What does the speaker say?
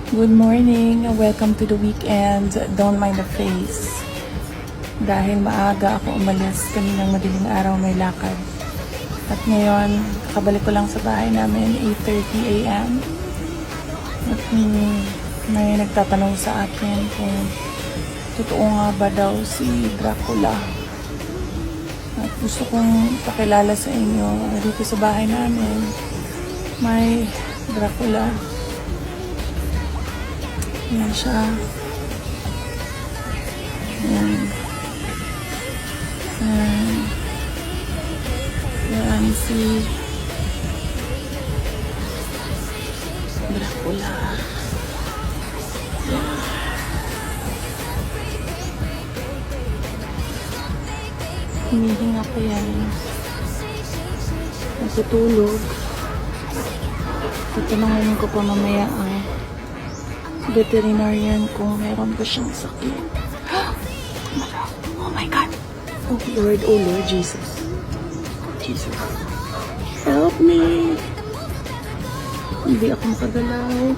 Good morning, welcome to the weekend. Don't mind the face. Dahil maaga ako umalis, kaninang madaling araw may lakad. At ngayon, kakabalik ko lang sa bahay namin, 8:30 a.m. At may nagtatanong sa akin kung totoo nga ba daw si Dracula. At gusto kong pakilala sa inyo, dito sa bahay namin, may Dracula. Yan siya. Yan. Yan si Dracula. Yan. Hinihinga pa yan. Natutulog. Tatanungin ko pa mamaya ang veterinarian kung meron ba siyang sakit. Oh my God! Oh Lord Jesus. Jesus. Help me! Hindi ako makagalaw.